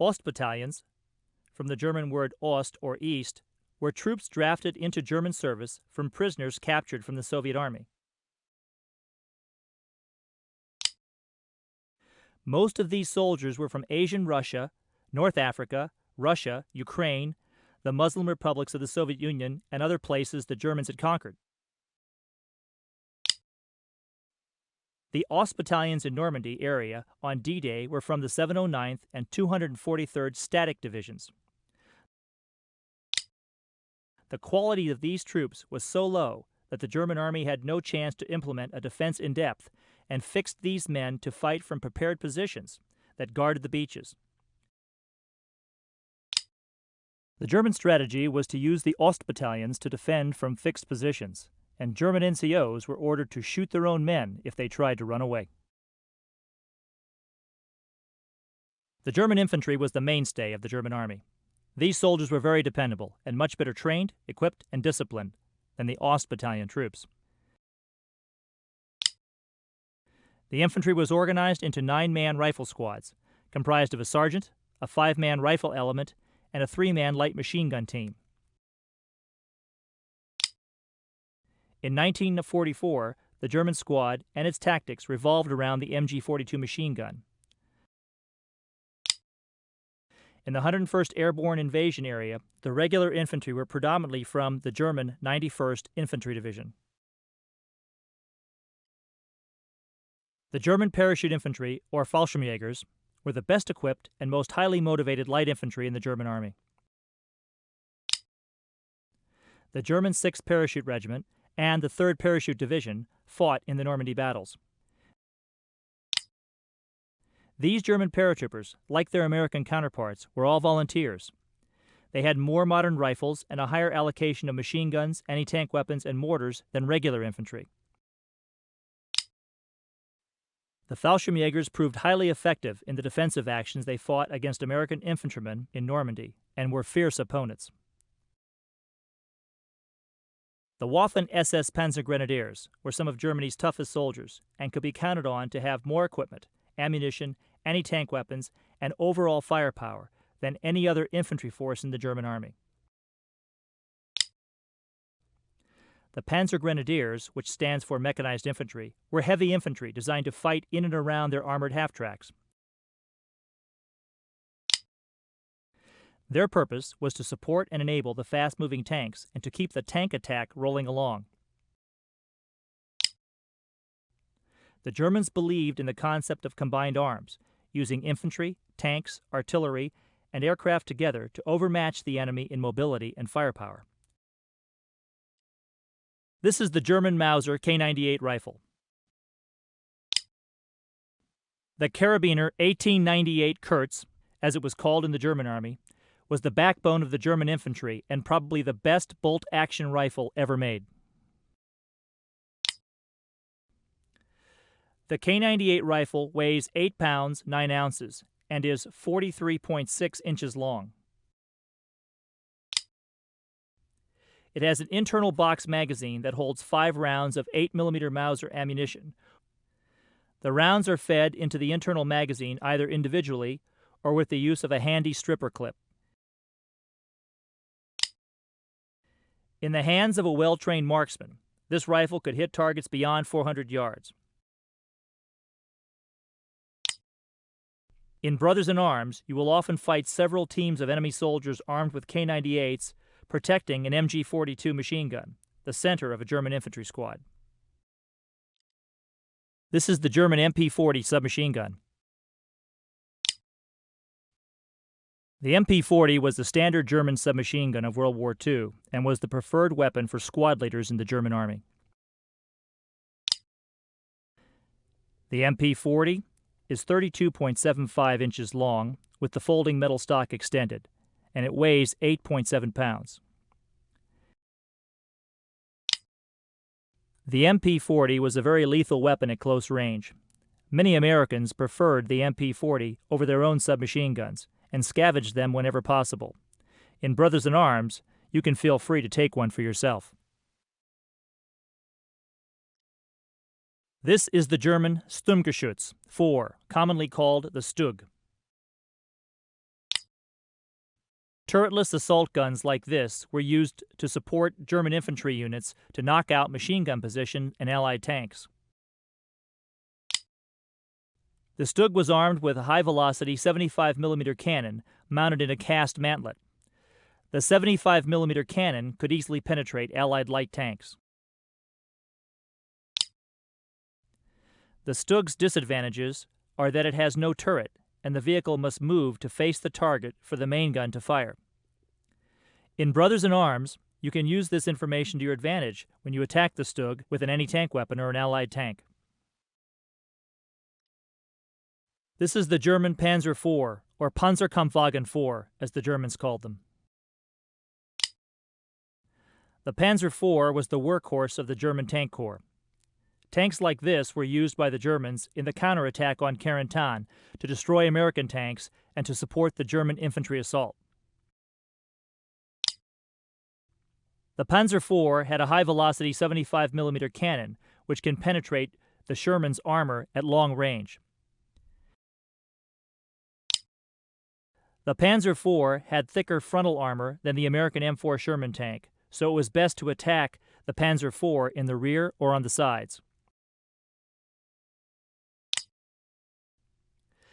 Ostbattalions, from the German word Ost or East, were troops drafted into German service from prisoners captured from the Soviet Army. Most of these soldiers were from Asian Russia, North Africa, Russia, Ukraine, the Muslim republics of the Soviet Union, and other places the Germans had conquered. The Ostbattalions in Normandy area on D-Day were from the 709th and 243rd Static Divisions. The quality of these troops was so low that the German army had no chance to implement a defense in depth and fixed these men to fight from prepared positions that guarded the beaches. The German strategy was to use the Ostbattalions to defend from fixed positions, and German NCOs were ordered to shoot their own men if they tried to run away. The German infantry was the mainstay of the German army. These soldiers were very dependable and much better trained, equipped, and disciplined than the Ostbattalion troops. The infantry was organized into 9-man rifle squads, comprised of a sergeant, a 5-man rifle element, and a 3-man light machine gun team. In 1944, the German squad and its tactics revolved around the MG-42 machine gun. In the 101st Airborne Invasion area, the regular infantry were predominantly from the German 91st Infantry Division. The German parachute infantry, or Fallschirmjägers, were the best equipped and most highly motivated light infantry in the German army. The German 6th Parachute Regiment and the 3rd Parachute Division fought in the Normandy battles. These German paratroopers, like their American counterparts, were all volunteers. They had more modern rifles and a higher allocation of machine guns, anti-tank weapons, and mortars than regular infantry. The Fallschirmjägers proved highly effective in the defensive actions they fought against American infantrymen in Normandy and were fierce opponents. The Waffen-SS Panzergrenadiers were some of Germany's toughest soldiers and could be counted on to have more equipment, ammunition, anti-tank weapons, and overall firepower than any other infantry force in the German army. The Panzergrenadiers, which stands for mechanized infantry, were heavy infantry designed to fight in and around their armored half-tracks. Their purpose was to support and enable the fast-moving tanks and to keep the tank attack rolling along. The Germans believed in the concept of combined arms, using infantry, tanks, artillery, and aircraft together to overmatch the enemy in mobility and firepower. This is the German Mauser K98 rifle. The Karabiner 1898 Kurz, as it was called in the German army, was the backbone of the German infantry and probably the best bolt-action rifle ever made. The K98 rifle weighs 8 pounds 9 ounces and is 43.6 inches long. It has an internal box magazine that holds 5 rounds of 8mm Mauser ammunition. The rounds are fed into the internal magazine either individually or with the use of a handy stripper clip. In the hands of a well-trained marksman, this rifle could hit targets beyond 400 yards. In Brothers in Arms, you will often fight several teams of enemy soldiers armed with K98s protecting an MG-42 machine gun, the center of a German infantry squad. This is the German MP-40 submachine gun. The MP-40 was the standard German submachine gun of World War II and was the preferred weapon for squad leaders in the German army. The MP-40 is 32.75 inches long with the folding metal stock extended, and it weighs 8.7 pounds. The MP-40 was a very lethal weapon at close range. Many Americans preferred the MP-40 over their own submachine guns and scavenged them whenever possible. In Brothers in Arms, you can feel free to take one for yourself. This is the German Sturmgeschütz 4, commonly called the Stug. Turretless assault guns like this were used to support German infantry units to knock out machine gun position and Allied tanks. The Stug was armed with a high-velocity 75mm cannon mounted in a cast mantlet. The 75mm cannon could easily penetrate Allied light tanks. The Stug's disadvantages are that it has no turret, and the vehicle must move to face the target for the main gun to fire. In Brothers in Arms, you can use this information to your advantage when you attack the Stug with an anti-tank weapon or an Allied tank. This is the German Panzer IV, or Panzerkampfwagen IV, as the Germans called them. The Panzer IV was the workhorse of the German Tank Corps. Tanks like this were used by the Germans in the counterattack on Carentan to destroy American tanks and to support the German infantry assault. The Panzer IV had a high-velocity 75mm cannon, which can penetrate the Sherman's armor at long range. The Panzer IV had thicker frontal armor than the American M4 Sherman tank, so it was best to attack the Panzer IV in the rear or on the sides.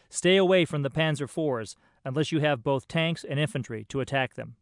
Stay away from the Panzer IVs unless you have both tanks and infantry to attack them.